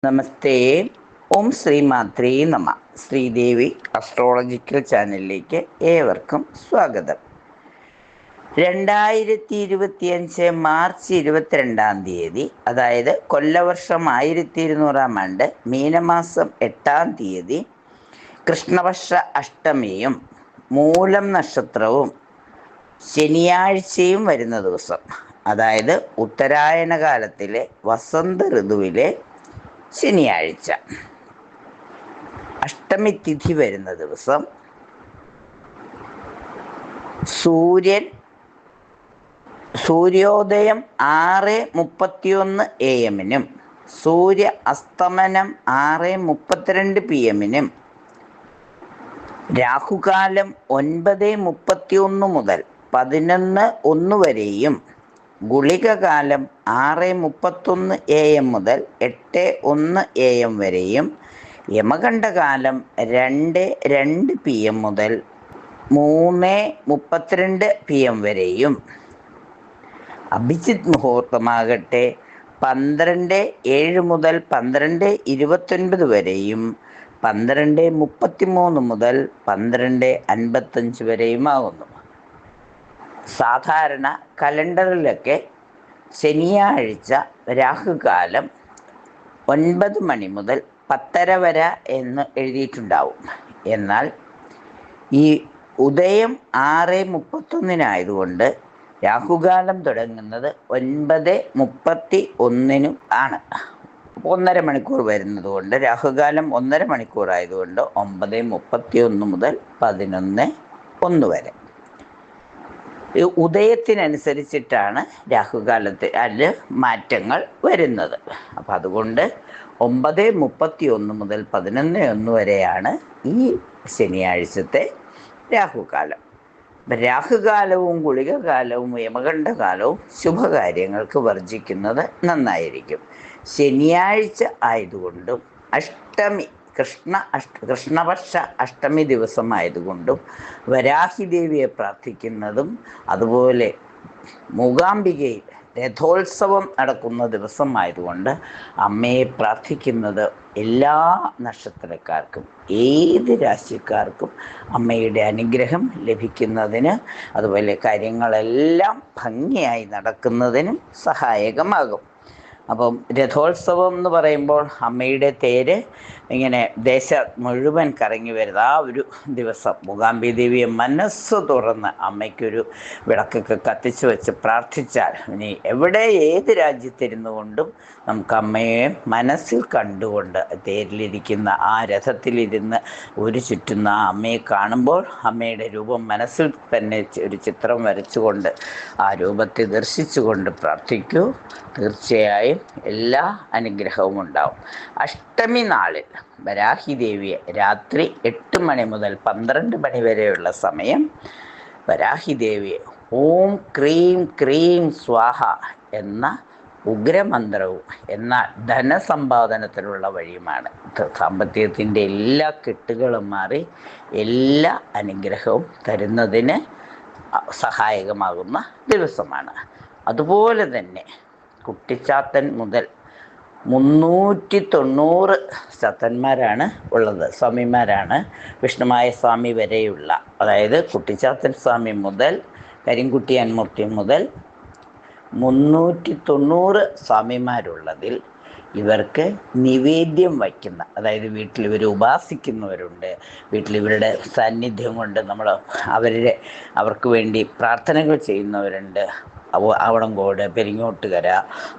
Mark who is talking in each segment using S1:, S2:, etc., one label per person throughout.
S1: നമസ്തേ. ഓം ശ്രീ മാത്രേ നമ. ശ്രീദേവി അസ്ട്രോളജിക്കൽ ചാനലിലേക്ക് ഏവർക്കും സ്വാഗതം. 2025 മാർച്ച് 22 അതായത് കൊല്ലവർഷം 1200 മീനമാസം 8 കൃഷ്ണപക്ഷ അഷ്ടമിയും മൂലം നക്ഷത്രവും ശനിയാഴ്ചയും വരുന്ന ദിവസം, അതായത് ഉത്തരായന കാലത്തിലെ വസന്ത ഋതുവിലെ ശനിയാഴ്ച. അഷ്ടമി തിഥി വരുന്ന ദിവസം സൂര്യോദയം 6:31 AM സൂര്യ അസ്തമനം 6:32 PM രാഹുകാലം 9:31 മുതൽ 11:01 വരെയും ഗുളികകാലം 6:31 AM മുതൽ 8:01 AM വരെയും യമകണ്ഠകാലം 2:02 PM മുതൽ 3:32 PM വരെയും അഭിജിത്ത് മുഹൂർത്തമാകട്ടെ 12:07 മുതൽ 12:29 വരെയും 12:33 മുതൽ 12:55 വരെയുമാകുന്നു. സാധാരണ കലണ്ടറിലൊക്കെ ശനിയാഴ്ച രാഹുകാലം 9 മണി മുതൽ 10:30 വരെ എന്ന് എഴുതിയിട്ടുണ്ടാവും. എന്നാൽ ഈ ഉദയം 6:31 രാഹുകാലം തുടങ്ങുന്നത് 9:31 ആണ്. 1.5 മണിക്കൂർ വരുന്നത് കൊണ്ട് രാഹുകാലം 1.5 മണിക്കൂർ ആയതുകൊണ്ട് 9:31 മുതൽ 11:01 വരെ. ഉദയത്തിനനുസരിച്ചിട്ടാണ് രാഹുകാലത്തിൽ മാറ്റങ്ങൾ വരുന്നത്. അപ്പം അതുകൊണ്ട് 9:31 മുതൽ 11:01 വരെയാണ് ഈ ശനിയാഴ്ചത്തെ രാഹുകാലം. രാഹുകാലവും ഗുളികകാലവും യമകണ്ഠകാലവും ശുഭകാര്യങ്ങൾക്ക് വർജിക്കുന്നത് നന്നായിരിക്കും. ശനിയാഴ്ച ആയതുകൊണ്ടും അഷ്ടമി കൃഷ്ണപക്ഷ അഷ്ടമി ദിവസമായതുകൊണ്ടും വരാഹി ദേവിയെ പ്രാർത്ഥിക്കുന്നതും അതുപോലെ മൂകാംബികയിൽ രഥോത്സവം നടക്കുന്ന ദിവസമായതുകൊണ്ട് അമ്മയെ പ്രാർത്ഥിക്കുന്നത് എല്ലാ നക്ഷത്രക്കാർക്കും ഏത് രാശിക്കാർക്കും അമ്മയുടെ അനുഗ്രഹം ലഭിക്കുന്നതിന് അതുപോലെ കാര്യങ്ങളെല്ലാം ഭംഗിയായി നടക്കുന്നതിനും സഹായകമാകും. അപ്പം രഥോത്സവം എന്ന് പറയുമ്പോൾ അമ്മയുടെ തേര് ഇങ്ങനെ ദേശം മുഴുവൻ കറങ്ങി വരുന്ന ആ ഒരു ദിവസം മൂകാംബി ദേവിയെ മനസ്സ് തുറന്ന് അമ്മയ്ക്കൊരു വിളക്കൊക്കെ കത്തിച്ച് വെച്ച് പ്രാർത്ഥിച്ചാൽ ഇനി എവിടെ ഏത് രാജ്യത്തിരുന്നു കൊണ്ടും നമുക്ക് അമ്മയെ മനസ്സിൽ കണ്ടുകൊണ്ട് തേരിലിരിക്കുന്ന ആ രഥത്തിലിരുന്ന് ഒരു ചുറ്റുന്ന ആ അമ്മയെ കാണുമ്പോൾ അമ്മയുടെ രൂപം മനസ്സിൽ തന്നെ ഒരു ചിത്രം വരച്ചുകൊണ്ട് ആ രൂപത്തെ ദർശിച്ചുകൊണ്ട് പ്രാർത്ഥിക്കൂ. തീർച്ചയായും എല്ലാ അനുഗ്രഹവും ഉണ്ടാവും. അഷ്ടമി നാളിൽ വരാഹി ദേവിയെ രാത്രി 8 മണി മുതൽ 12 മണി വരെയുള്ള സമയം വരാഹി ദേവിയെ ഓം ക്രീം ക്രീം സ്വാഹ എന്ന ഉഗ്രമന്ത്രവും എന്നാൽ ധനസമ്പാദനത്തിനുള്ള വഴിയുമാണ്. സാമ്പത്തികത്തിൻ്റെ എല്ലാ കെട്ടുകളും മാറി എല്ലാ അനുഗ്രഹവും തരുന്നതിന് സഹായകമാകുന്ന ദിവസമാണ്. അതുപോലെ തന്നെ കുട്ടിച്ചാത്തൻ മുതൽ 390 ചാത്തന്മാരാണ് ഉള്ളത്, സ്വാമിമാരാണ്. വിഷ്ണുമായ സ്വാമി വരെയുള്ള, അതായത് കുട്ടിച്ചാത്തൻ സ്വാമി മുതൽ കരിങ്കുട്ടിയാൻ മൂർത്തി മുതൽ 390 സ്വാമിമാരുള്ളതിൽ ഇവർക്ക് നിവേദ്യം വയ്ക്കുന്ന, അതായത് വീട്ടിൽ ഇവർ ഉപാസിക്കുന്നവരുണ്ട്. വീട്ടിൽ ഇവരുടെ സാന്നിധ്യം കൊണ്ട് അവർക്ക് വേണ്ടി പ്രാർത്ഥനകൾ ചെയ്യുന്നവരുണ്ട്. അവടങ്കോട്, പെരിങ്ങോട്ടുകര,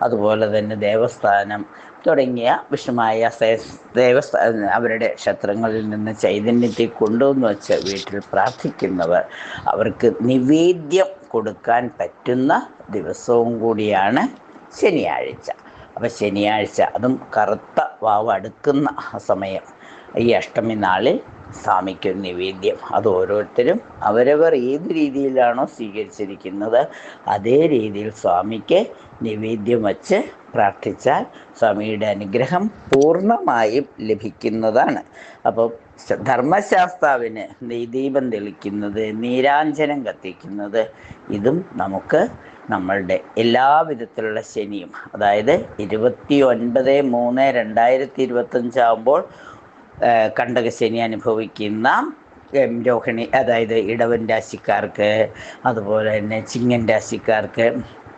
S1: അതുപോലെ തന്നെ ദേവസ്ഥാനം തുടങ്ങിയ വിഷ്ണുമായ അവരുടെ ക്ഷേത്രങ്ങളിൽ നിന്ന് ചൈതന്യത്തെ കൊണ്ടുവന്ന് വെച്ച് വീട്ടിൽ പ്രാർത്ഥിക്കുന്നവർ അവർക്ക് നിവേദ്യം കൊടുക്കാൻ പറ്റുന്ന ദിവസവും കൂടിയാണ് ശനിയാഴ്ച. അപ്പം ശനിയാഴ്ച, അതും കറുത്ത വാവ് അടുക്കുന്ന സമയം, ഈ അഷ്ടമി നാളിൽ സ്വാമിക്കൊരു നിവേദ്യം, അത് ഓരോരുത്തരും അവരവർ ഏത് രീതിയിലാണോ സ്വീകരിച്ചിരിക്കുന്നത് അതേ രീതിയിൽ സ്വാമിക്ക് നിവേദ്യം വച്ച് പ്രാർത്ഥിച്ചാൽ സ്വാമിയുടെ അനുഗ്രഹം പൂർണ്ണമായും ലഭിക്കുന്നതാണ്. അപ്പോൾ ധർമ്മശാസ്താവിന് ദീപം തെളിക്കുന്നത്, നീരാഞ്ജനം കത്തിക്കുന്നത്, ഇതും നമുക്ക് നമ്മളുടെ എല്ലാവിധത്തിലുള്ള ശനിയും, അതായത് 29/3/2025 ആകുമ്പോൾ കണ്ടകശനി അനുഭവിക്കുന്ന രോഹിണി, അതായത് ഇടവൻ രാശിക്കാർക്ക്, അതുപോലെ തന്നെ ചിങ്ങൻ രാശിക്കാർക്ക്,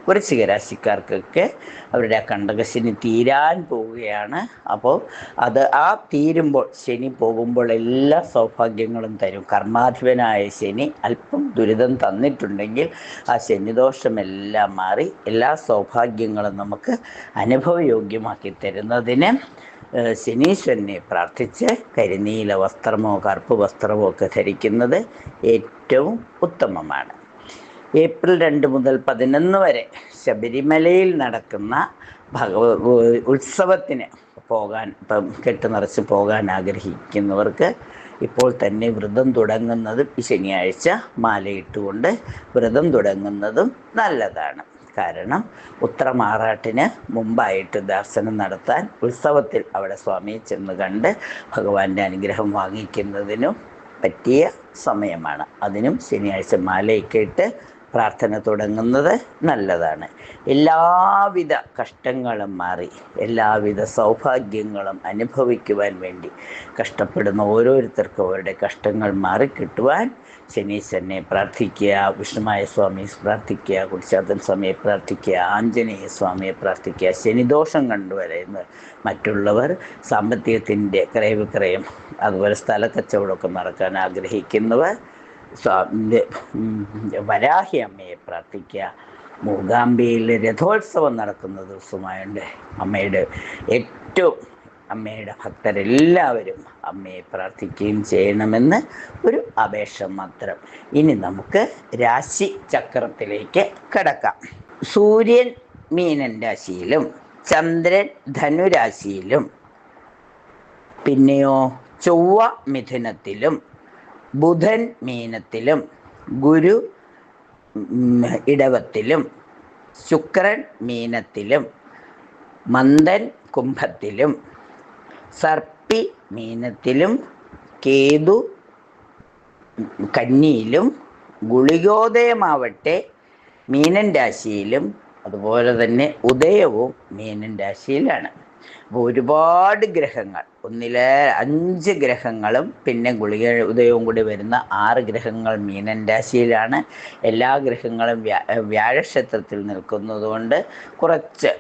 S1: വൃശ്ചിക രാശിക്കാർക്കൊക്കെ അവരുടെ ആ കണ്ടകശനി തീരാൻ പോവുകയാണ്. അപ്പോൾ അത് തീരുമ്പോൾ, ശനി പോകുമ്പോൾ എല്ലാ സൗഭാഗ്യങ്ങളും തരും. കർമാധിപനായ ശനി അല്പം ദുരിതം തന്നിട്ടുണ്ടെങ്കിൽ ആ ശനിദോഷമെല്ലാം മാറി എല്ലാ സൗഭാഗ്യങ്ങളും നമുക്ക് അനുഭവയോഗ്യമാക്കി തരുന്നതിന് ശനീശ്വരനെ പ്രാർത്ഥിച്ച് കരിനീല വസ്ത്രമോ കറുപ്പ് വസ്ത്രമോ ഒക്കെ ധരിക്കുന്നത് ഏറ്റവും ഉത്തമമാണ്. ഏപ്രിൽ 2 മുതൽ 11 വരെ ശബരിമലയിൽ നടക്കുന്ന ഉത്സവത്തിന് പോകാൻ, ഇപ്പം കെട്ടുനിറച്ച് പോകാൻ ആഗ്രഹിക്കുന്നവർക്ക് ഇപ്പോൾ തന്നെ വ്രതം തുടങ്ങുന്നതും, ഈ ശനിയാഴ്ച മാലയിട്ടുകൊണ്ട് വ്രതം തുടങ്ങുന്നതും നല്ലതാണ്. കാരണം ഉത്രമാറാട്ടിന് മുമ്പായിട്ട് ദർശനം നടത്താൻ, ഉത്സവത്തിൽ അവിടെ സ്വാമിയെ ചെന്ന് കണ്ട് ഭഗവാന്റെ അനുഗ്രഹം വാങ്ങിക്കുന്നതിനും പറ്റിയ സമയമാണ്. അതിനും ശനിയാഴ്ച മാലയൊക്കെ ഇട്ട് പ്രാർത്ഥന തുടങ്ങുന്നത് നല്ലതാണ്. എല്ലാവിധ കഷ്ടങ്ങളും മാറി എല്ലാവിധ സൗഭാഗ്യങ്ങളും അനുഭവിക്കുവാൻ വേണ്ടി കഷ്ടപ്പെടുന്ന ഓരോരുത്തർക്കും അവരുടെ കഷ്ടങ്ങൾ മാറിക്കിട്ടുവാൻ ശനീശ്വരനെ പ്രാർത്ഥിക്കുക, വിഷ്ണുമായ സ്വാമിയെ പ്രാർത്ഥിക്കുക, കുടിശാത്തൻ സ്വാമിയെ പ്രാർത്ഥിക്കുക, ആഞ്ജനേയ സ്വാമിയെ പ്രാർത്ഥിക്കുക. ശനിദോഷം കണ്ടുവരുന്ന മറ്റുള്ളവർ സാമ്പത്തികത്തിൻ്റെ ക്രയവിക്രയം, അതുപോലെ സ്ഥലക്കച്ചവടമൊക്കെ നടക്കാൻ ആഗ്രഹിക്കുന്നവർ വരാഹി അമ്മയെ പ്രാർത്ഥിക്കുക. മൂകാംബികയിൽ രഥോത്സവം നടക്കുന്ന ദിവസമായുണ്ട് അമ്മയുടെ ഭക്തരെല്ലാവരും അമ്മയെ പ്രാർത്ഥിക്കുകയും ചെയ്യണമെന്ന് ഒരു അപേക്ഷ മാത്രം. ഇനി നമുക്ക് രാശി ചക്രത്തിലേക്ക് കടക്കാം. സൂര്യൻ മീനൻ രാശിയിലും ചന്ദ്രൻ ധനുരാശിയിലും പിന്നെയോ ചൊവ്വ മിഥുനത്തിലും ബുധൻ മീനത്തിലും ഗുരു ഇടവത്തിലും ശുക്രൻ മീനത്തിലും മന്ദൻ കുംഭത്തിലും സർപ്പി മീനത്തിലും കേതു കന്നിയിലും ഗുളികോദയമാവട്ടെ മീനൻ രാശിയിലും അതുപോലെ തന്നെ ഉദയവും മീനൻ രാശിയിലാണ്. അപ്പോൾ ഒരുപാട് ഗ്രഹങ്ങൾ, 5 ഗ്രഹങ്ങളും പിന്നെ ഗുളിക ഉദയവും കൂടി വരുന്ന 6 ഗ്രഹങ്ങൾ മീനൻ രാശിയിലാണ്. എല്ലാ ഗ്രഹങ്ങളും വ്യാഴക്ഷേത്രത്തിൽ നിൽക്കുന്നതുകൊണ്ട് കുറച്ച്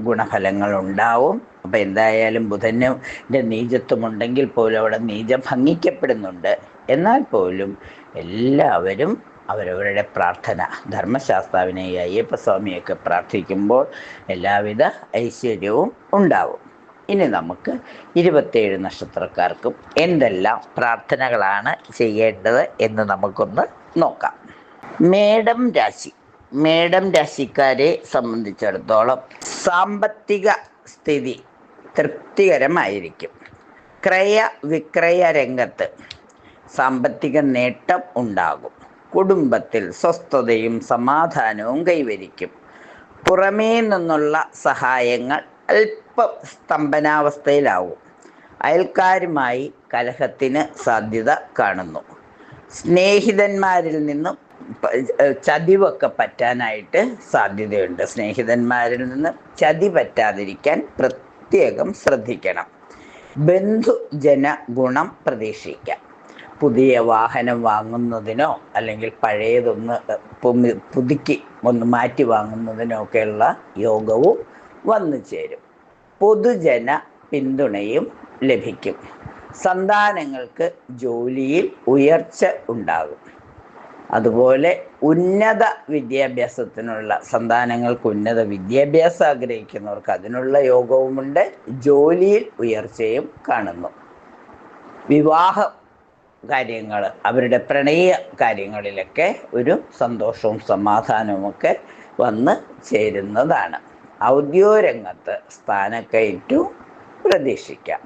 S1: ഗുണഫലങ്ങൾ ഉണ്ടാവും. അപ്പം എന്തായാലും ബുധൻ്റെ നീചത്വമുണ്ടെങ്കിൽ പോലും അവിടെ നീചം ഭംഗിക്കപ്പെടുന്നുണ്ട്. എന്നാൽ പോലും എല്ലാവരും അവരവരുടെ പ്രാർത്ഥന, ധർമ്മശാസ്താവിനെ അയ്യപ്പസ്വാമിയൊക്കെ പ്രാർത്ഥിക്കുമ്പോൾ എല്ലാവിധ ഐശ്വര്യവും ഉണ്ടാവും. ഇനി നമുക്ക് 27 നക്ഷത്രക്കാർക്കും എന്തെല്ലാം പ്രാർത്ഥനകളാണ് ചെയ്യേണ്ടത് എന്ന് നമുക്കൊന്ന് നോക്കാം. മേടം രാശിക്കാരെ സംബന്ധിച്ചിടത്തോളം സാമ്പത്തിക സ്ഥിതി തൃപ്തികരമായിരിക്കും. ക്രയവിക്രയ രംഗത്ത് സാമ്പത്തിക നേട്ടം ഉണ്ടാകും. കുടുംബത്തിൽ സ്വസ്ഥതയും സമാധാനവും കൈവരിക്കും. പുറമേ നിന്നുള്ള സഹായങ്ങൾ അല്പം സ്തംഭനാവസ്ഥയിലാവും. അയൽക്കാരുമായി കലഹത്തിന് സാധ്യത കാണുന്നു. സ്നേഹിതന്മാരിൽ നിന്നും ചതിവൊക്കെ പറ്റാനായിട്ട് സാധ്യതയുണ്ട്. സ്നേഹിതന്മാരിൽ നിന്ന് ചതി പറ്റാതിരിക്കാൻ പ്രത്യേകം ശ്രദ്ധിക്കണം. ബന്ധുജന ഗുണം പ്രതീക്ഷിക്കാം. പുതിയ വാഹനം വാങ്ങുന്നതിനോ അല്ലെങ്കിൽ പഴയതൊന്ന് പുതുക്കി ഒന്ന് മാറ്റി വാങ്ങുന്നതിനോ ഒക്കെയുള്ള യോഗവും വന്നു ചേരും. പൊതുജന പിന്തുണയും ലഭിക്കും. സന്താനങ്ങൾക്ക് ജോലിയിൽ ഉയർച്ച ഉണ്ടാകും. അതുപോലെ ഉന്നത വിദ്യാഭ്യാസത്തിനുള്ള സന്താനങ്ങൾക്ക് ഉന്നത വിദ്യാഭ്യാസം ആഗ്രഹിക്കുന്നവർക്ക് അതിനുള്ള യോഗവുമുണ്ട്. ജോലിയിൽ ഉയർച്ചയും കാണുന്നു. വിവാഹ കാര്യങ്ങൾ, അവരുടെ പ്രണയ കാര്യങ്ങളിലൊക്കെ ഒരു സന്തോഷവും സമാധാനവും ഒക്കെ വന്ന് ചേരുന്നതാണ്. ഔദ്യോഗികരംഗത്ത് സ്ഥാനക്കയറ്റവും പ്രതീക്ഷിക്കാം.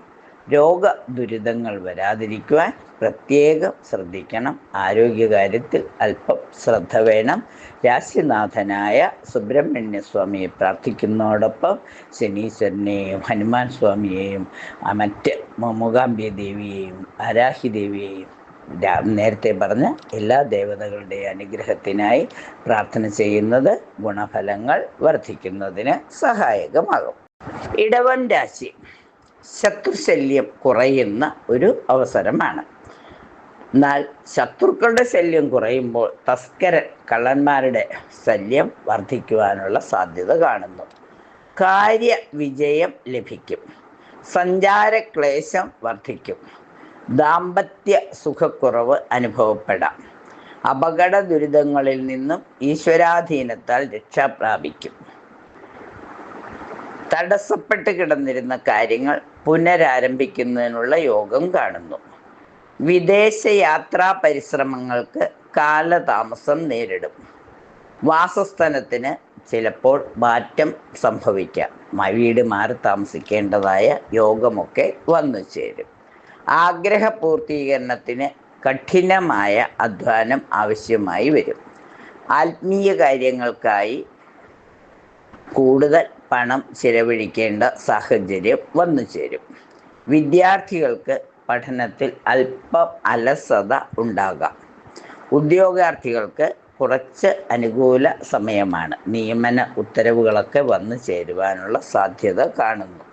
S1: രോഗദുരിതങ്ങൾ വരാതിരിക്കുവാൻ പ്രത്യേകം ശ്രദ്ധിക്കണം. ആരോഗ്യകാര്യത്തിൽ അല്പം ശ്രദ്ധ വേണം. രാശിനാഥനായ സുബ്രഹ്മണ്യസ്വാമിയെ പ്രാർത്ഥിക്കുന്നതോടൊപ്പം ശനീശ്വരനെയും ഹനുമാൻ സ്വാമിയെയും മറ്റ് മൂകാംബിക ദേവിയെയും വരാഹി ദേവിയെയും നേരത്തെ പറഞ്ഞ എല്ലാ ദേവതകളുടെയും അനുഗ്രഹത്തിനായി പ്രാർത്ഥന ചെയ്യുന്നത് ഗുണഫലങ്ങൾ വർദ്ധിക്കുന്നതിന് സഹായകമാകും. ഇടവം രാശി ശത്രുശല്യം കുറയുന്ന ഒരു അവസരമാണ്. എന്നാൽ ശത്രുക്കളുടെ ശല്യം കുറയുമ്പോൾ കള്ളന്മാരുടെ ശല്യം വർദ്ധിക്കുവാനുള്ള സാധ്യത കാണുന്നു. കാര്യവിജയം ലഭിക്കും. സഞ്ചാരക്ലേശം വർദ്ധിക്കും. ദാമ്പത്യ സുഖക്കുറവ് അനുഭവപ്പെടാം. അപകട ദുരിതങ്ങളിൽ നിന്നും ഈശ്വരാധീനത്താൽ രക്ഷ പ്രാപിക്കും. തടസ്സപ്പെട്ട് കിടന്നിരുന്ന കാര്യങ്ങൾ പുനരാരംഭിക്കുന്നതിനുള്ള യോഗം കാണുന്നു. വിദേശയാത്രാ പരിശ്രമങ്ങൾക്ക് കാലതാമസം നേരിടും. വാസസ്ഥലത്തിന് ചിലപ്പോൾ മാറ്റം സംഭവിക്കാം. വീട് മാറി താമസിക്കേണ്ടതായ യോഗമൊക്കെ വന്നു ചേരും. ആഗ്രഹ പൂർത്തീകരണത്തിന് കഠിനമായ അധ്വാനം ആവശ്യമായി വരും. ആത്മീയ കാര്യങ്ങൾക്കായി കൂടുതൽ പണം ചിലവഴിക്കേണ്ട സാഹചര്യം വന്നു ചേരും. വിദ്യാർത്ഥികൾക്ക് പഠനത്തിൽ അല്പം അലസത ഉണ്ടാകാം. ഉദ്യോഗാർത്ഥികൾക്ക് കുറച്ച് അനുകൂല സമയമാണ്. നിയമന ഉത്തരവുകളൊക്കെ വന്നു ചേരുവാനുള്ള സാധ്യത കാണുന്നു.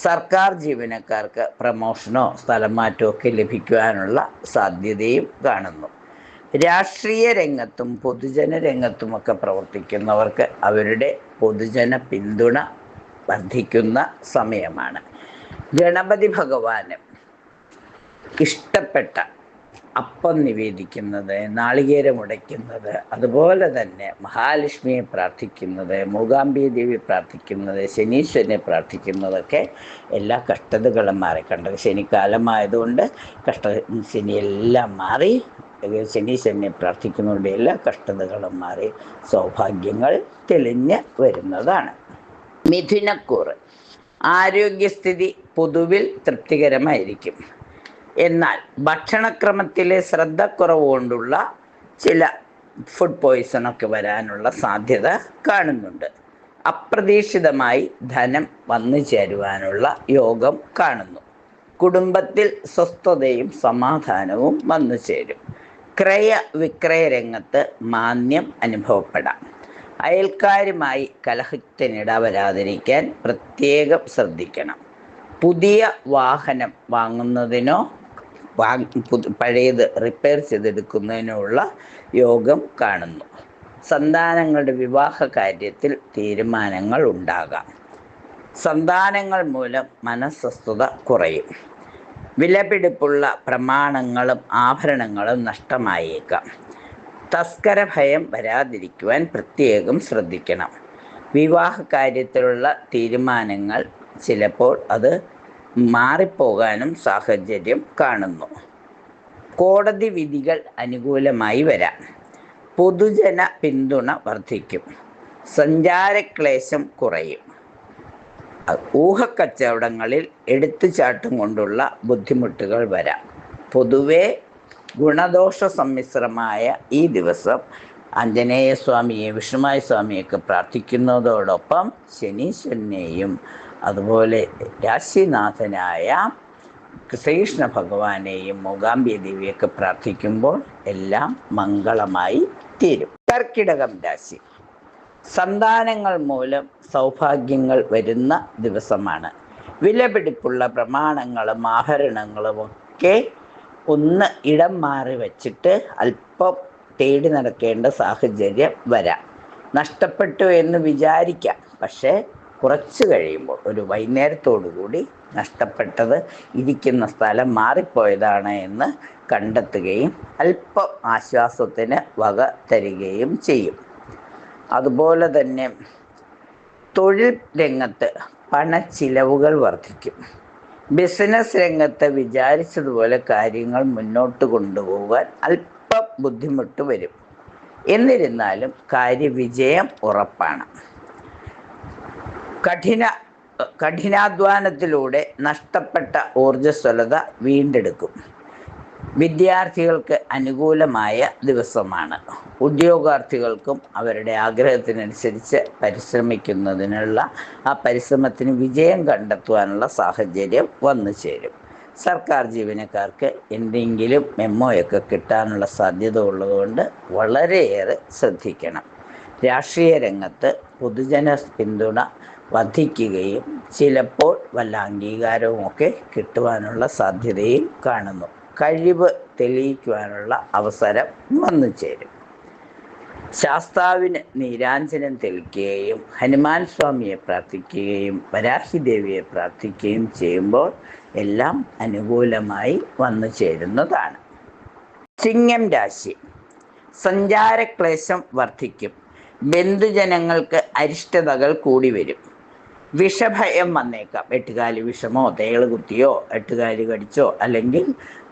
S1: സർക്കാർ ജീവനക്കാർക്ക് പ്രമോഷനോ സ്ഥലം മാറ്റമോ ഒക്കെ ലഭിക്കുവാനുള്ള സാധ്യതയും കാണുന്നു. രാഷ്ട്രീയ രംഗത്തും പൊതുജന രംഗത്തുമൊക്കെ പ്രവർത്തിക്കുന്നവർക്ക് അവരുടെ പൊതുജന പിന്തുണ വർദ്ധിക്കുന്ന സമയമാണ്. ഗണപതി ഭഗവാന് ഇഷ്ടപ്പെട്ട അപ്പം നിവേദിക്കുന്നത്, നാളികേരം ഉടയ്ക്കുന്നത്, അതുപോലെ തന്നെ മഹാലക്ഷ്മിയെ പ്രാർത്ഥിക്കുന്നത്, മൂകാംബിക ദേവി പ്രാർത്ഥിക്കുന്നത്, ശനീശ്വരനെ പ്രാർത്ഥിക്കുന്നതൊക്കെ എല്ലാ കഷ്ടതകളും മാറി. ശനിക്കാലമായതുകൊണ്ട് ശനിയെല്ലാം മാറി ശനീശ്വരനെ പ്രാർത്ഥിക്കുന്നതുകൊണ്ട് എല്ലാ കഷ്ടതകളും മാറി സൗഭാഗ്യങ്ങൾ തെളിഞ്ഞ് വരുന്നതാണ്. മിഥുനക്കൂറ് ആരോഗ്യസ്ഥിതി പൊതുവിൽ തൃപ്തികരമായിരിക്കും. എന്നാൽ ഭക്ഷണക്രമത്തിലെ ശ്രദ്ധക്കുറവ് കൊണ്ടുള്ള ചില ഫുഡ് പോയ്സണൊക്കെ വരാനുള്ള സാധ്യത കാണുന്നുണ്ട്. അപ്രതീക്ഷിതമായി ധനം വന്നു ചേരുവാനുള്ള യോഗം കാണുന്നു. കുടുംബത്തിൽ സ്വസ്ഥതയും സമാധാനവും വന്നു ചേരും. ക്രയ വിക്രയ രംഗത്ത് മാന്ദ്യം അനുഭവപ്പെടാം. അയൽക്കാരുമായി കലഹത്തിനിട വരാതിരിക്കാൻ പ്രത്യേകം ശ്രദ്ധിക്കണം. പുതിയ വാഹനം വാങ്ങുന്നതിനോ പഴയത് റിപ്പയർ ചെയ്തെടുക്കുന്നതിനുള്ള യോഗം കാണുന്നു. സന്താനങ്ങളുടെ വിവാഹ കാര്യത്തിൽ തീരുമാനങ്ങൾ ഉണ്ടാകാം. സന്താനങ്ങൾ മൂലം മനസ്വസ്ഥത കുറയും. വിലപിടിപ്പുള്ള പ്രമാണങ്ങളും ആഭരണങ്ങളും നഷ്ടമായേക്കാം. തസ്കര ഭയം വരാതിരിക്കുവാൻ പ്രത്യേകം ശ്രദ്ധിക്കണം. വിവാഹ കാര്യത്തിലുള്ള തീരുമാനങ്ങൾ ചിലപ്പോൾ അത് മാറിപ്പോകാനും സാഹചര്യം കാണുന്നു. കോടതി വിധികൾ അനുകൂലമായി വരാം. പൊതുജന പിന്തുണ വർദ്ധിക്കും. സഞ്ചാരക്ലേശം കുറയും. ഊഹക്കച്ചവടങ്ങളിൽ എടുത്തുചാട്ടം കൊണ്ടുള്ള ബുദ്ധിമുട്ടുകൾ വരാം. പൊതുവെ ഗുണദോഷ സമ്മിശ്രമായ ഈ ദിവസം ആഞ്ജനേയസ്വാമിയെ വിഷ്ണുമായ സ്വാമിയൊക്കെ പ്രാർത്ഥിക്കുന്നതോടൊപ്പം ശനീശ്വരനെയും അതുപോലെ രാശിനാഥനായ ശ്രീകൃഷ്ണ ഭഗവാനെയും മൂകാംബിക ദേവിയൊക്കെ പ്രാർത്ഥിക്കുമ്പോൾ എല്ലാം മംഗളമായി തീരും. കർക്കിടകം രാശി സന്താനങ്ങൾ മൂലം സൗഭാഗ്യങ്ങൾ വരുന്ന ദിവസമാണ്. വിലപിടിപ്പുള്ള പ്രമാണങ്ങളും ആഭരണങ്ങളും ഒക്കെ ഒന്ന് ഇടം മാറി വച്ചിട്ട് അല്പം തേടി നടക്കേണ്ട സാഹചര്യം വരാം. നഷ്ടപ്പെട്ടു എന്ന് വിചാരിക്കാം. പക്ഷേ കുറച്ച് കഴിയുമ്പോൾ ഒരു വൈകുന്നേരത്തോടുകൂടി നഷ്ടപ്പെട്ടത് ഇരിക്കുന്ന സ്ഥലം മാറിപ്പോയതാണ് എന്ന് കണ്ടെത്തുകയും അല്പം ആശ്വാസത്തിന് വക തരികയും ചെയ്യും. അതുപോലെ തന്നെ തൊഴിൽ രംഗത്ത് പണച്ചിലവുകൾ വർദ്ധിക്കും. ബിസിനസ് രംഗത്ത് വിചാരിച്ചതുപോലെ കാര്യങ്ങൾ മുന്നോട്ട് കൊണ്ടുപോകാൻ അല്പം ബുദ്ധിമുട്ട് വരും. എന്നിരുന്നാലും കാര്യവിജയം ഉറപ്പാണ്. കഠിനാധ്വാനത്തിലൂടെ നഷ്ടപ്പെട്ട ഊർജ്ജസ്വലത വീണ്ടെടുക്കും. വിദ്യാർത്ഥികൾക്ക് അനുകൂലമായ ദിവസമാണ്. ഉദ്യോഗാർത്ഥികൾക്കും അവരുടെ ആഗ്രഹത്തിനനുസരിച്ച് പരിശ്രമിക്കുന്നതിനുള്ള ആ പരിശ്രമത്തിന് വിജയം കണ്ടെത്തുവാനുള്ള സാഹചര്യം വന്നു ചേരും. സർക്കാർ ജീവനക്കാർക്ക് എന്തെങ്കിലും മെമ്മോയൊക്കെ കിട്ടാനുള്ള സാധ്യത ഉള്ളതുകൊണ്ട് വളരെയേറെ ശ്രദ്ധിക്കണം. രാഷ്ട്രീയ രംഗത്ത് പൊതുജന പിന്തുണ വർദ്ധിക്കുകയും ചിലപ്പോൾ വല്ല അംഗീകാരവും ഒക്കെ കിട്ടുവാനുള്ള സാധ്യതയും കാണുന്നു. കഴിവ് തെളിയിക്കുവാനുള്ള അവസരം വന്നു ചേരും. ശാസ്താവിന് നീരാഞ്ജനം തെളിക്കുകയും ഹനുമാൻ സ്വാമിയെ പ്രാർത്ഥിക്കുകയും വരാഹി ദേവിയെ പ്രാർത്ഥിക്കുകയും ചെയ്യുമ്പോൾ എല്ലാം അനുകൂലമായി വന്നു ചേരുന്നതാണ്. ചിങ്ങം രാശി. സഞ്ചാരക്ലേശം വർദ്ധിക്കും. ബന്ധുജനങ്ങൾക്ക് അരിഷ്ടതകൾ കൂടി വരും. വിഷഭയം വന്നേക്കാം. എട്ടുകാലി വിഷമോ തേള് കുത്തിയോ എട്ടുകാലി കടിച്ചോ അല്ലെങ്കിൽ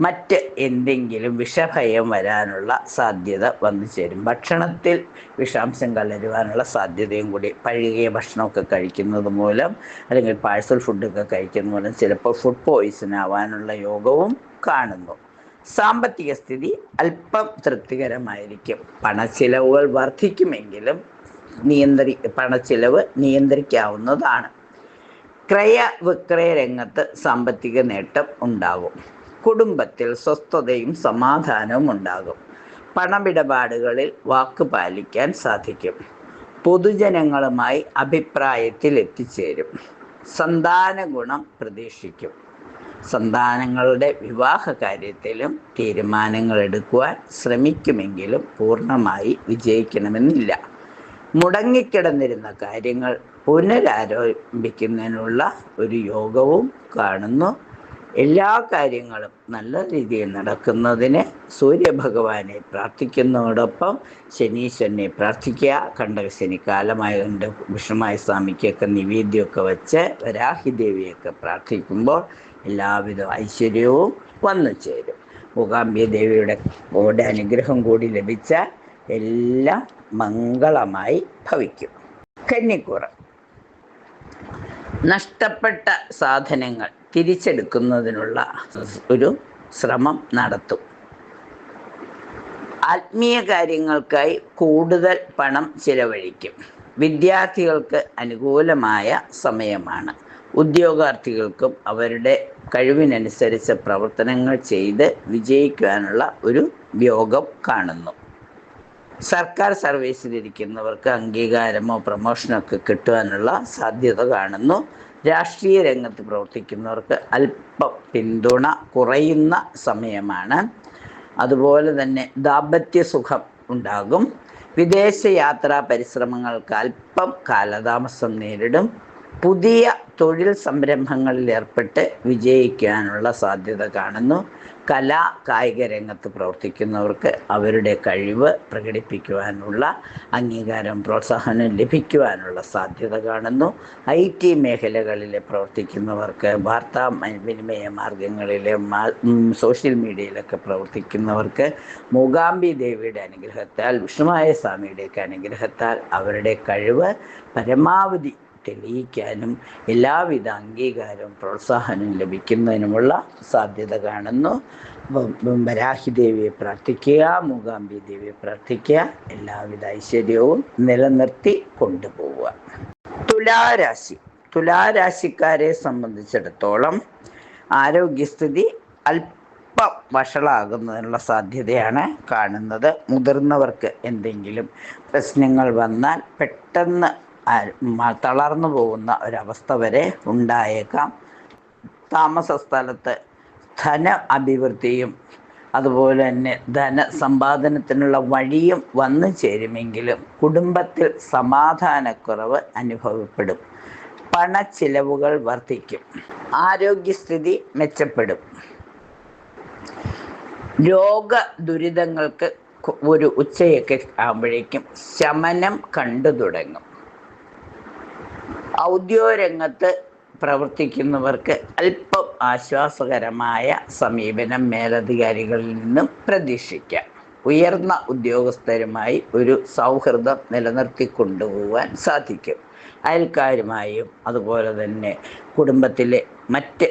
S1: മറ്റ് എന്തെങ്കിലും വിഷഭയം വരാനുള്ള സാധ്യത വന്നു ചേരും. ഭക്ഷണത്തിൽ വിഷാംശം കലരുവാനുള്ള സാധ്യതയും കൂടി. പഴകിയ ഭക്ഷണമൊക്കെ കഴിക്കുന്നത് മൂലം അല്ലെങ്കിൽ പാഴ്സൽ ഫുഡൊക്കെ കഴിക്കുന്നത് മൂലം ചിലപ്പോൾ ഫുഡ് പോയിസൺ ആവാനുള്ള യോഗവും കാണുന്നു. സാമ്പത്തിക സ്ഥിതി അല്പം തൃപ്തികരമായിരിക്കും. പണച്ചിലവുകൾ വർദ്ധിക്കുമെങ്കിലും പണച്ചിലവ് നിയന്ത്രിക്കാവുന്നതാണ്. ക്രയവിക്രയ രംഗത്ത് സാമ്പത്തിക നേട്ടം ഉണ്ടാകും. കുടുംബത്തിൽ സ്വസ്ഥതയും സമാധാനവും ഉണ്ടാകും. പണമിടപാടുകളിൽ വാക്ക് പാലിക്കാൻ സാധിക്കും. പൊതുജനങ്ങളുമായി അഭിപ്രായത്തിൽ എത്തിച്ചേരും. സന്താന ഗുണം പ്രതീക്ഷിക്കും. സന്താനങ്ങളുടെ വിവാഹ കാര്യത്തിലും തീരുമാനങ്ങൾ എടുക്കുവാൻ ശ്രമിക്കുമെങ്കിലും പൂർണ്ണമായി വിജയിക്കണമെന്നില്ല. മുടങ്ങിക്കിടന്നിരുന്ന കാര്യങ്ങൾ പുനരാരംഭിക്കുന്നതിനുള്ള ഒരു യോഗവും കാണുന്നു. എല്ലാ കാര്യങ്ങളും നല്ല രീതിയിൽ നടക്കുന്നതിന് സൂര്യഭഗവാനെ പ്രാർത്ഥിക്കുന്നതോടൊപ്പം ശനീശ്വരനെ പ്രാർത്ഥിക്കുക. കണ്ടകശനി കാലമായതുകൊണ്ട് വിഷ്ണുമായ സ്വാമിക്കൊക്കെ നിവേദ്യമൊക്കെ വെച്ച് വരാഹി ദേവിയൊക്കെ പ്രാർത്ഥിക്കുമ്പോൾ എല്ലാവിധ ഐശ്വര്യവും വന്നു ചേരും. മൂകാംബിക ദേവിയുടെ അനുഗ്രഹം കൂടി ലഭിച്ചാൽ എല്ലാം മംഗളമായി ഭവിക്കും. കന്നിക്കൂറ്. നഷ്ടപ്പെട്ട സാധനങ്ങൾ തിരിച്ചെടുക്കുന്നതിനുള്ള ഒരു ശ്രമം നടത്തും. ആത്മീയ കാര്യങ്ങൾക്കായി കൂടുതൽ പണം ചിലവഴിക്കും. വിദ്യാർത്ഥികൾക്ക് അനുകൂലമായ സമയമാണ്. ഉദ്യോഗാർത്ഥികൾക്കും അവരുടെ കഴിവിനനുസരിച്ച് പ്രവർത്തനങ്ങൾ ചെയ്ത് വിജയിക്കുവാനുള്ള ഒരു യോഗം കാണുന്നു. സർക്കാർ സർവീസിലിരിക്കുന്നവർക്ക് അംഗീകാരമോ പ്രമോഷനോ ഒക്കെ കിട്ടുവാനുള്ള സാധ്യത കാണുന്നു. രാഷ്ട്രീയ രംഗത്ത് പ്രവർത്തിക്കുന്നവർക്ക് അല്പം പിന്തുണ കുറയുന്ന സമയമാണ്. അതുപോലെ തന്നെ ദാമ്പത്യ സുഖം ഉണ്ടാകും. വിദേശയാത്രാ പരിശ്രമങ്ങൾക്ക് അല്പം കാലതാമസം നേരിടും. പുതിയ തൊഴിൽ സംരംഭങ്ങളിൽ ഏർപ്പെട്ട് വിജയിക്കാനുള്ള സാധ്യത കാണുന്നു. കലാ കായിക രംഗത്ത് പ്രവർത്തിക്കുന്നവർക്ക് അവരുടെ കഴിവ് പ്രകടിപ്പിക്കുവാനുള്ള അംഗീകാരം പ്രോത്സാഹനം ലഭിക്കുവാനുള്ള സാധ്യത കാണുന്നു. IT മേഖലകളിൽ പ്രവർത്തിക്കുന്നവർക്ക് വാർത്താ വിനിമയ മാർഗങ്ങളിലെ സോഷ്യൽ മീഡിയയിലൊക്കെ പ്രവർത്തിക്കുന്നവർക്ക് മൂകാംബി ദേവിയുടെ അനുഗ്രഹത്താൽ വിഷ്ണുമായ സ്വാമിയുടെയൊക്കെ അനുഗ്രഹത്താൽ അവരുടെ കഴിവ് പരമാവധി തെളിയിക്കാനും എല്ലാവിധ അംഗീകാരവും പ്രോത്സാഹനം ലഭിക്കുന്നതിനുമുള്ള സാധ്യത കാണുന്നു. വരാഹി ദേവിയെ പ്രാർത്ഥിക്കുക, മൂകാംബി ദേവിയെ പ്രാർത്ഥിക്കുക. എല്ലാവിധ ഐശ്വര്യവും നിലനിർത്തി കൊണ്ടുപോവുക. തുലാരാശി. തുലാരാശിക്കാരെ സംബന്ധിച്ചിടത്തോളം ആരോഗ്യസ്ഥിതി അല്പം വഷളാകുന്നതിനുള്ള സാധ്യതയാണ് കാണുന്നത്. മുതിർന്നവർക്ക് എന്തെങ്കിലും പ്രശ്നങ്ങൾ വന്നാൽ പെട്ടെന്ന് തളർന്നു പോകുന്ന ഒരവസ്ഥ വരെ ഉണ്ടായേക്കാം. താമസ സ്ഥലത്ത് ധന അഭിവൃദ്ധിയും അതുപോലെ തന്നെ ധനസമ്പാദനത്തിനുള്ള വഴിയും വന്നു ചേരുമെങ്കിലും കുടുംബത്തിൽ സമാധാനക്കുറവ് അനുഭവപ്പെടും. പണച്ചിലവുകൾ വർദ്ധിക്കും. ആരോഗ്യസ്ഥിതി മെച്ചപ്പെടും. രോഗ ദുരിതങ്ങൾക്ക് ഒരു ഉച്ചയൊക്കെ ആകുമ്പോഴേക്കും ശമനം കണ്ടു തുടങ്ങും. ഔദ്യോഗിക പ്രവർത്തിക്കുന്നവർക്ക് അല്പം ആശ്വാസകരമായ സമീപനം മേലധികാരികളിൽ നിന്നും പ്രതീക്ഷിക്കാം. ഉയർന്ന ഉദ്യോഗസ്ഥരുമായി ഒരു സൗഹൃദം നിലനിർത്തിക്കൊണ്ടുപോകാൻ സാധിക്കും. അയൽക്കാരുമായും അതുപോലെ തന്നെ കുടുംബത്തിലെ മറ്റ്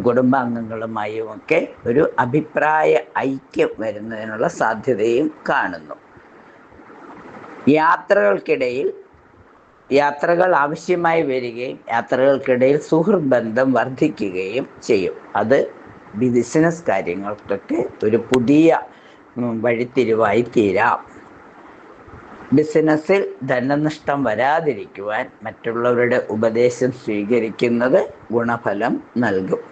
S1: കുടുംബാംഗങ്ങളുമായും ഒക്കെ ഒരു അഭിപ്രായ ഐക്യം വരുന്നതിനുള്ള സാധ്യതയും കാണുന്നു. യാത്രകൾക്കിടയിൽ യാത്രകൾ ആവശ്യമായി വരികയും യാത്രകൾക്കിടയിൽ സുഹൃത്ത് ബന്ധം വർദ്ധിക്കുകയും ചെയ്യും. അത് ബിസിനസ് കാര്യങ്ങൾക്കൊക്കെ ഒരു പുതിയ വഴിത്തിരിവായി തീരാം. ബിസിനസ്സിൽ ധനനഷ്ടം വരാതിരിക്കുവാൻ മറ്റുള്ളവരുടെ ഉപദേശം സ്വീകരിക്കുന്നത് ഗുണഫലം നൽകും.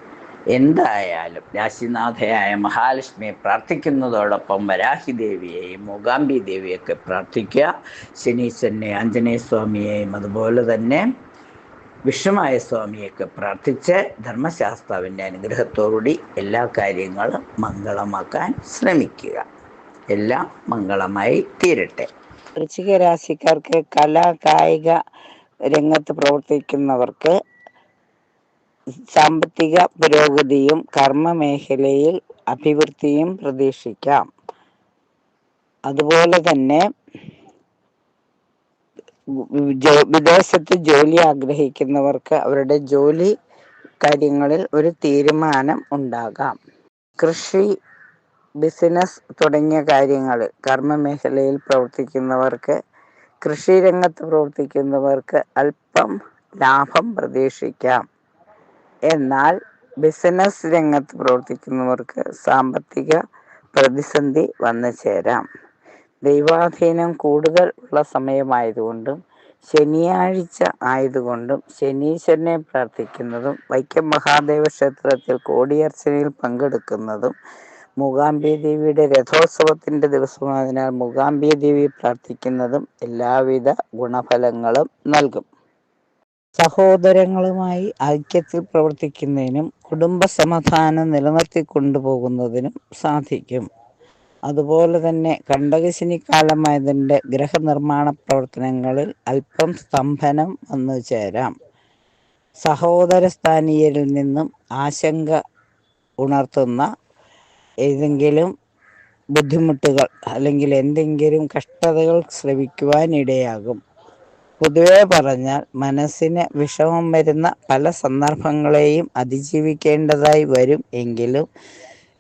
S1: എന്തായാലും രാശിനാഥയായ മഹാലക്ഷ്മിയെ പ്രാർത്ഥിക്കുന്നതോടൊപ്പം വരാഹി ദേവിയെയും മൂകാംബി ദേവിയൊക്കെ പ്രാർത്ഥിക്കുക. ശനീശ്വരനെ, ആഞ്ജനേയ സ്വാമിയെയും അതുപോലെ തന്നെ വിഷ്ണുമായ സ്വാമിയൊക്കെ പ്രാർത്ഥിച്ച് ധർമ്മശാസ്താവിൻ്റെ അനുഗ്രഹത്തോടുകൂടി എല്ലാ കാര്യങ്ങളും മംഗളമാക്കാൻ ശ്രമിക്കുക. എല്ലാം മംഗളമായി തീരട്ടെ.
S2: വൃശ്ചിക രാശിക്കാർക്ക് കലാ കായിക രംഗത്ത് പ്രവർത്തിക്കുന്നവർക്ക് സാമ്പത്തിക പുരോഗതിയും കർമ്മ മേഖലയിൽ അഭിവൃദ്ധിയും പ്രതീക്ഷിക്കാം. അതുപോലെ തന്നെ വിദേശത്ത് ജോലി ആഗ്രഹിക്കുന്നവർക്ക് അവരുടെ ജോലി കാര്യങ്ങളിൽ ഒരു തീരുമാനം ഉണ്ടാകാം. കൃഷി, ബിസിനസ് തുടങ്ങിയ കാര്യങ്ങളിൽ കർമ്മ മേഖലയിൽ പ്രവർത്തിക്കുന്നവർക്ക്, കൃഷി രംഗത്ത് പ്രവർത്തിക്കുന്നവർക്ക് അല്പം ലാഭം പ്രതീക്ഷിക്കാം. എന്നാൽ ബിസിനസ് രംഗത്ത് പ്രവർത്തിക്കുന്നവർക്ക് സാമ്പത്തിക പ്രതിസന്ധി വന്നു ചേരാം. ദൈവാധീനം കൂടുതൽ ഉള്ള സമയമായതുകൊണ്ടും ശനിയാഴ്ച ആയതുകൊണ്ടും ശനീശ്വരനെ പ്രാർത്ഥിക്കുന്നതും വൈക്കം മഹാദേവ ക്ഷേത്രത്തിൽ കോടിയർച്ചനയിൽ പങ്കെടുക്കുന്നതും മൂകാംബി ദേവിയുടെ രഥോത്സവത്തിൻ്റെ ദിവസമായതിനാൽ മൂകാംബി ദേവി പ്രാർത്ഥിക്കുന്നതും എല്ലാവിധ ഗുണഫലങ്ങളും നൽകും. സഹോദരങ്ങളുമായി ഐക്യത്തിൽ പ്രവർത്തിക്കുന്നതിനും കുടുംബ സമാധാനം നിലനിർത്തി കൊണ്ടുപോകുന്നതിനും സാധിക്കും. അതുപോലെ തന്നെ കണ്ടകശനിക്കാലമായതിൻ്റെ ഗ്രഹനിർമ്മാണ പ്രവർത്തനങ്ങളിൽ അല്പം സ്തംഭനം വന്നു ചേരാം. സഹോദരസ്ഥാനീയരിൽ നിന്നും ആശങ്ക ഉണർത്തുന്ന ഏതെങ്കിലും ബുദ്ധിമുട്ടുകൾ അല്ലെങ്കിൽ എന്തെങ്കിലും കഷ്ടതകൾ ശ്രവിക്കുവാനിടയാകും. പൊതുവെ പറഞ്ഞാൽ മനസ്സിന് വിഷമം വരുന്ന പല സന്ദർഭങ്ങളെയും അതിജീവിക്കേണ്ടതായി വരും. എങ്കിലും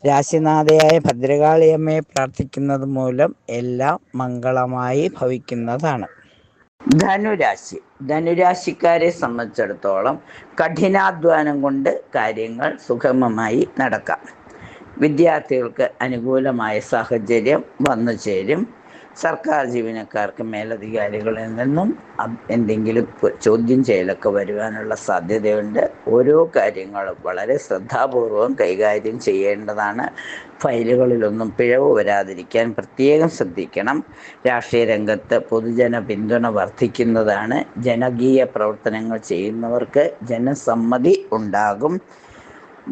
S2: രാശിനാഥയായ ഭദ്രകാളിയമ്മയെ പ്രാർത്ഥിക്കുന്നത് മൂലം എല്ലാം മംഗളമായി ഭവിക്കുന്നതാണ്.
S1: ധനുരാശിക്കാരെ സംബന്ധിച്ചിടത്തോളം കഠിനാധ്വാനം കൊണ്ട് കാര്യങ്ങൾ സുഗമമായി നടക്കാം. വിദ്യാർത്ഥികൾക്ക് അനുകൂലമായ സാഹചര്യം വന്നു ചേരും. സർക്കാർ ജീവനക്കാർക്ക് മേലധികാരികളിൽ നിന്നും എന്തെങ്കിലും ചോദ്യം ചെയ്യലൊക്കെ വരുവാനുള്ള സാധ്യതയുണ്ട്. ഓരോ കാര്യങ്ങളും വളരെ ശ്രദ്ധാപൂർവം കൈകാര്യം ചെയ്യേണ്ടതാണ്. ഫയലുകളിലൊന്നും പിഴവ് വരാതിരിക്കാൻ പ്രത്യേകം ശ്രദ്ധിക്കണം. രാഷ്ട്രീയ രംഗത്ത് പൊതുജന പിന്തുണ വർദ്ധിക്കുന്നതാണ്. ജനകീയ പ്രവർത്തനങ്ങൾ ചെയ്യുന്നവർക്ക് ജനസമ്മതി ഉണ്ടാകും.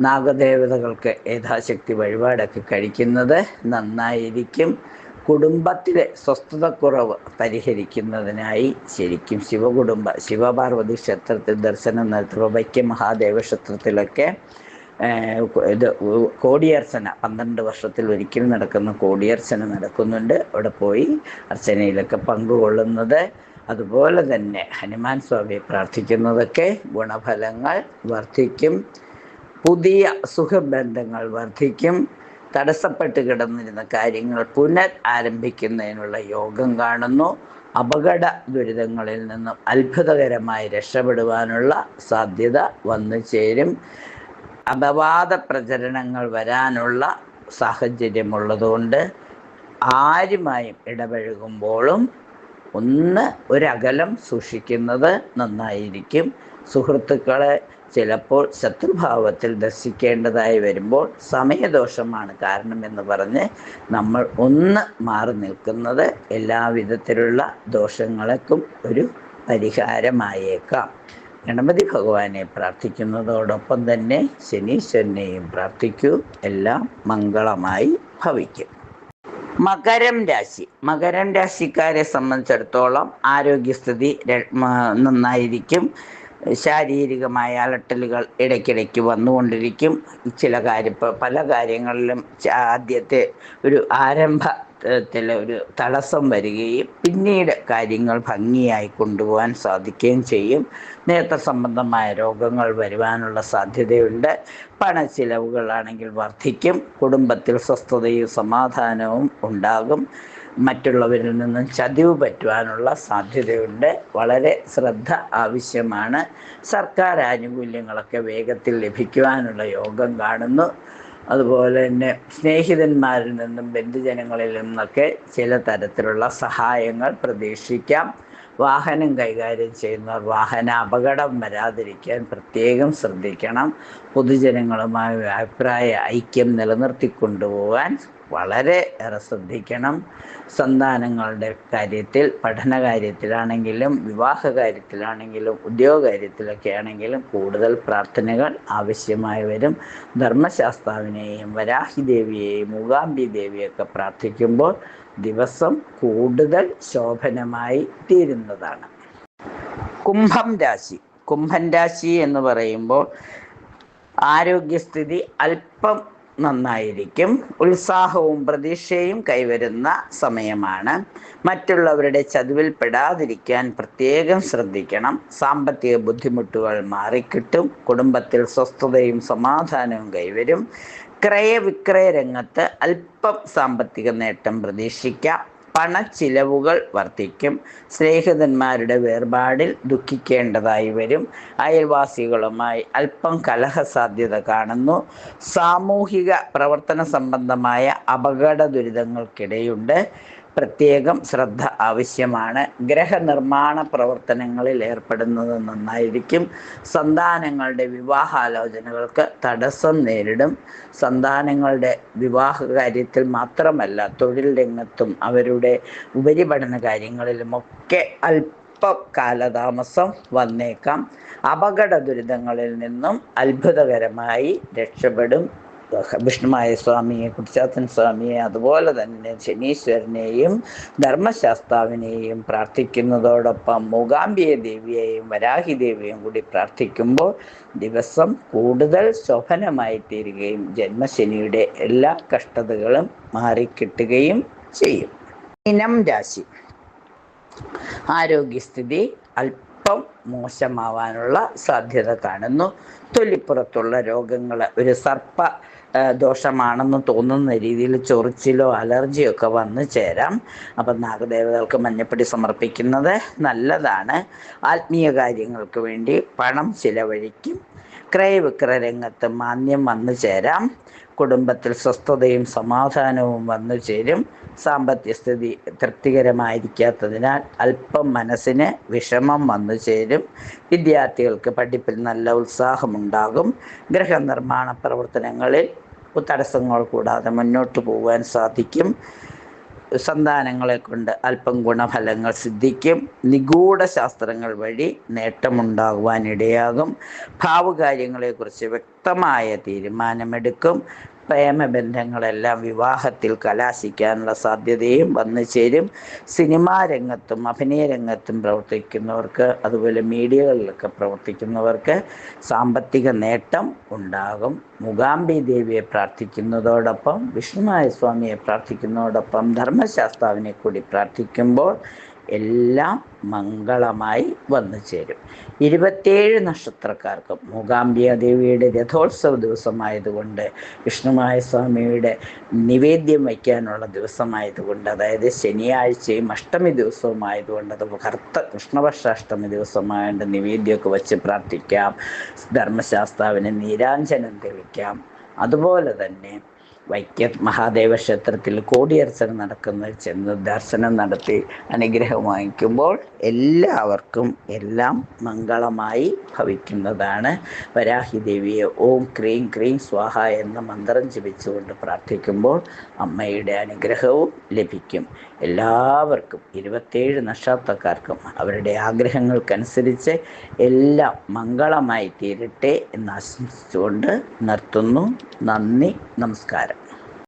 S1: നാഗദേവതകൾക്ക് യഥാശക്തി വഴിപാടൊക്കെ കഴിക്കുന്നത് നന്നായിരിക്കും. കുടുംബത്തിലെ സ്വസ്ഥതക്കുറവ് പരിഹരിക്കുന്നതിനായി ശരിക്കും ശിവപാർവതി ക്ഷേത്രത്തിൽ ദർശനം നടത്തുക. വൈക്കം മഹാദേവ ക്ഷേത്രത്തിലൊക്കെ ഇത് കോടിയർച്ചന 12 വർഷത്തിൽ ഒരിക്കൽ നടക്കുന്ന കോടിയർച്ചന നടക്കുന്നുണ്ട്. അവിടെ പോയി അർച്ചനയിലൊക്കെ പങ്കുകൊള്ളുന്നത്, അതുപോലെ തന്നെ ഹനുമാൻ സ്വാമിയെ പ്രാർത്ഥിക്കുന്നതൊക്കെ ഗുണഫലങ്ങൾ വർദ്ധിക്കും. പുതിയ സുഖബന്ധങ്ങൾ വർദ്ധിക്കും. തടസ്സപ്പെട്ട് കിടന്നിരുന്ന കാര്യങ്ങൾ ആരംഭിക്കുന്നതിനുള്ള യോഗം കാണുന്നു. അപകട ദുരിതങ്ങളിൽ നിന്നും അത്ഭുതകരമായി രക്ഷപ്പെടുവാനുള്ള സാധ്യത വന്നു ചേരും. അപവാദ പ്രചരണങ്ങൾ വരാനുള്ള സാഹചര്യമുള്ളതുകൊണ്ട് ആരുമായും ഇടപഴകുമ്പോഴും ഒരകലം സൂക്ഷിക്കുന്നത് നന്നായിരിക്കും. സുഹൃത്തുക്കളെ ചിലപ്പോൾ ശത്രുഭാവത്തിൽ ദർശിക്കേണ്ടതായി വരുമ്പോൾ സമയദോഷമാണ് കാരണമെന്ന് പറഞ്ഞ് നമ്മൾ മാറി നിൽക്കുന്നത് എല്ലാവിധത്തിലുള്ള ദോഷങ്ങൾക്കും ഒരു പരിഹാരമായേക്കാം. ഗണപതി ഭഗവാനെ പ്രാർത്ഥിക്കുന്നതോടൊപ്പം തന്നെ ശനീശ്വരനെയും പ്രാർത്ഥിക്കൂ. എല്ലാം മംഗളമായി ഭവിക്കും. മകരം രാശിക്കാരെ സംബന്ധിച്ചിടത്തോളം ആരോഗ്യസ്ഥിതി നന്നായിരിക്കും. ശാരീരികമായ അലട്ടലുകൾ ഇടയ്ക്കിടയ്ക്ക് വന്നുകൊണ്ടിരിക്കും. പല കാര്യങ്ങളിലും ആദ്യത്തെ ഒരു ആരംഭത്തിലെ ഒരു തടസ്സം വരികയും പിന്നീട് കാര്യങ്ങൾ ഭംഗിയായി കൊണ്ടുപോകാൻ സാധിക്കുകയും ചെയ്യും. നേത്ര സംബന്ധമായ രോഗങ്ങൾ വരുവാനുള്ള സാധ്യതയുണ്ട്. പണച്ചിലവുകളാണെങ്കിൽ വർദ്ധിക്കും. കുടുംബത്തിൽ സ്വസ്ഥതയും സമാധാനവും ഉണ്ടാകും. മറ്റുള്ളവരിൽ നിന്നും ചതിവ് പറ്റുവാനുള്ള സാധ്യതയുണ്ട്. വളരെ ശ്രദ്ധ ആവശ്യമാണ്. സർക്കാർ ആനുകൂല്യങ്ങളൊക്കെ വേഗത്തിൽ ലഭിക്കുവാനുള്ള യോഗം കാണുന്നു. അതുപോലെ തന്നെ സ്നേഹിതന്മാരിൽ നിന്നും ബന്ധുജനങ്ങളിൽ നിന്നൊക്കെ ചില തരത്തിലുള്ള സഹായങ്ങൾ പ്രതീക്ഷിക്കാം. വാഹനം കൈകാര്യം ചെയ്യുന്നവർ വാഹന അപകടം വരാതിരിക്കാൻ പ്രത്യേകം ശ്രദ്ധിക്കണം. പൊതുജനങ്ങളുമായി അഭിപ്രായ ഐക്യം നിലനിർത്തിക്കൊണ്ടുപോകാൻ വളരെ ഏറെ ശ്രദ്ധിക്കണം. സന്താനങ്ങളുടെ കാര്യത്തിൽ, പഠന കാര്യത്തിലാണെങ്കിലും വിവാഹ കാര്യത്തിലാണെങ്കിലും ഉദ്യോഗ കാര്യത്തിലൊക്കെ ആണെങ്കിലും കൂടുതൽ പ്രാർത്ഥനകൾ ആവശ്യമായി വരും. ധർമ്മശാസ്താവിനെയും വരാഹി ദേവിയെയും മൂകാംബി ദേവിയൊക്കെ പ്രാർത്ഥിക്കുമ്പോൾ ദിവസം കൂടുതൽ ശോഭനമായി തീരുന്നതാണ്. കുംഭം രാശി എന്ന് പറയുമ്പോൾ ആരോഗ്യസ്ഥിതി അല്പം നന്നായിരിക്കും. ഉത്സാഹവും പ്രതീക്ഷയും കൈവരുന്ന സമയമാണ്. മറ്റുള്ളവരുടെ ചതിവിൽ പെടാതിരിക്കാൻ പ്രത്യേകം ശ്രദ്ധിക്കണം. സാമ്പത്തിക ബുദ്ധിമുട്ടുകൾ മാറിക്കിട്ടും. കുടുംബത്തിൽ സ്വസ്ഥതയും സമാധാനവും കൈവരും. ക്രയവിക്രയ രംഗത്ത് അല്പം സാമ്പത്തിക നേട്ടം പ്രതീക്ഷിക്കാം. പണച്ചിലവുകൾ വർദ്ധിക്കും. സ്നേഹിതന്മാരുടെ വേർപാടിൽ ദുഃഖിക്കേണ്ടതായി വരും. അയൽവാസികളുമായി അല്പം കലഹ സാധ്യത കാണുന്നു. സാമൂഹിക പ്രവർത്തന സംബന്ധമായ അപകട ദുരിതങ്ങൾക്കിടയുണ്ട്. പ്രത്യേകം ശ്രദ്ധ ആവശ്യമാണ്. ഗ്രഹനിർമ്മാണ പ്രവർത്തനങ്ങളിൽ ഏർപ്പെടുന്നത് നന്നായിരിക്കും. സന്താനങ്ങളുടെ വിവാഹാലോചനകൾക്ക് തടസ്സം നേരിടും. സന്താനങ്ങളുടെ വിവാഹ കാര്യത്തിൽ മാത്രമല്ല, തൊഴിൽ രംഗത്തും അവരുടെ ഉപരിപഠന കാര്യങ്ങളിലുമൊക്കെ അല്പം കാലതാമസം വന്നേക്കാം. അപകട ദുരിതങ്ങളിൽ നിന്നും അത്ഭുതകരമായി രക്ഷപ്പെടും. വിഷ്ണുമായ സ്വാമിയെ, കുട്ടിച്ചാത്തൻ സ്വാമിയെ, അതുപോലെ തന്നെ ശനീശ്വരനെയും ധർമ്മശാസ്താവിനെയും പ്രാർത്ഥിക്കുന്നതോടൊപ്പം മൂകാംബിക ദേവിയെയും വരാഹി ദേവിയെയും കൂടി പ്രാർത്ഥിക്കുമ്പോൾ ദിവസം കൂടുതൽ ശോഭനമായി തീരുകയും ജന്മശനിയുടെ എല്ലാ കഷ്ടതകളും മാറിക്കിട്ടുകയും ചെയ്യും. മീനം രാശി ആരോഗ്യസ്ഥിതി അല്പം മോശമാവാനുള്ള സാധ്യത കാണുന്നു. തൊലിപ്പുറത്തുള്ള രോഗങ്ങൾ, ഒരു സർപ്പ ദോഷമാണെന്ന് തോന്നുന്ന രീതിയിൽ ചൊറിച്ചിലോ അലർജിയോ ഒക്കെ വന്നു ചേരാം. അപ്പം നാഗദേവതകൾക്ക് മഞ്ഞപ്പൊടി സമർപ്പിക്കുന്നത് നല്ലതാണ്. ആത്മീയ കാര്യങ്ങൾക്ക് വേണ്ടി പണം ചിലവഴിക്കും. ക്രയവിക്രയ രംഗത്ത് മാന്ദ്യം വന്നു ചേരാം. കുടുംബത്തിൽ സ്വസ്ഥതയും സമാധാനവും വന്നു ചേരും. സാമ്പത്തിക സ്ഥിതി തൃപ്തികരമായിരിക്കാത്തതിനാൽ അല്പം മനസ്സിന് വിഷമം വന്നു ചേരും. വിദ്യാർത്ഥികൾക്ക് പഠിപ്പിൽ നല്ല ഉത്സാഹമുണ്ടാകും. ഗൃഹനിർമ്മാണ പ്രവർത്തനങ്ങളിൽ തടസ്സങ്ങൾ കൂടാതെ മുന്നോട്ട് പോകാൻ സാധിക്കും. സന്താനങ്ങളെ കൊണ്ട് അല്പം ഗുണഫലങ്ങൾ സിദ്ധിക്കും. നിഗൂഢ ശാസ്ത്രങ്ങൾ വഴി നേട്ടമുണ്ടാകുവാനിടയാകും. ഭാവുകാര്യങ്ങളെക്കുറിച്ച് വ്യക്തമായ തീരുമാനമെടുക്കും. പ്രേമബന്ധങ്ങളെല്ലാം വിവാഹത്തിൽ കലാശിക്കാനുള്ള സാധ്യതയും വന്നു ചേരും. സിനിമാ രംഗത്തും അഭിനയ രംഗത്തും പ്രവർത്തിക്കുന്നവർക്ക്, അതുപോലെ മീഡിയകളിലൊക്കെ പ്രവർത്തിക്കുന്നവർക്ക് സാമ്പത്തിക നേട്ടം ഉണ്ടാകും. മൂകാംബി ദേവിയെ പ്രാർത്ഥിക്കുന്നതോടൊപ്പം വിഷ്ണുമായ സ്വാമിയെ പ്രാർത്ഥിക്കുന്നതോടൊപ്പം ധർമ്മശാസ്താവിനെ കൂടി പ്രാർത്ഥിക്കുമ്പോൾ എല്ലാം മംഗളമായി വന്നു ചേരും. 27 നക്ഷത്രക്കാർക്കും മൂകാംബിക ദേവിയുടെ രഥോത്സവ ദിവസമായതുകൊണ്ട്, വിഷ്ണുമായ സ്വാമിയുടെ നിവേദ്യം വയ്ക്കാനുള്ള ദിവസമായതുകൊണ്ട്, അതായത് ശനിയാഴ്ചയും അഷ്ടമി ദിവസവുമായതുകൊണ്ട്, അത് കൃഷ്ണപക്ഷാഷ്ടമി ദിവസമായതുകൊണ്ട് നിവേദ്യമൊക്കെ വച്ച് പ്രാർത്ഥിക്കാം. ധർമ്മശാസ്താവിന് നീരാഞ്ജനം തെളിക്കാം. അതുപോലെ തന്നെ വൈക്കം മഹാദേവ ക്ഷേത്രത്തിൽ കോടിയർച്ചന നടക്കുന്നതിൽ ചെന്ന് ദർശനം നടത്തി അനുഗ്രഹം വാങ്ങിക്കുമ്പോൾ എല്ലാവർക്കും എല്ലാം മംഗളമായി ഭവിക്കുന്നതാണ്. വരാഹി ദേവിയെ ഓം ക്രീം ക്രീം സ്വാഹ എന്ന മന്ത്രം ജപിച്ചുകൊണ്ട് പ്രാർത്ഥിക്കുമ്പോൾ അമ്മയുടെ അനുഗ്രഹവും ലഭിക്കും. എല്ലാവർക്കും 27 നക്ഷത്രക്കാർക്കും അവരുടെ ആഗ്രഹങ്ങൾക്കനുസരിച്ച് എല്ലാം മംഗളമായി തീരട്ടെ എന്ന് ആശംസിച്ചുകൊണ്ട് നിർത്തുന്നു. നന്ദി, നമസ്കാരം.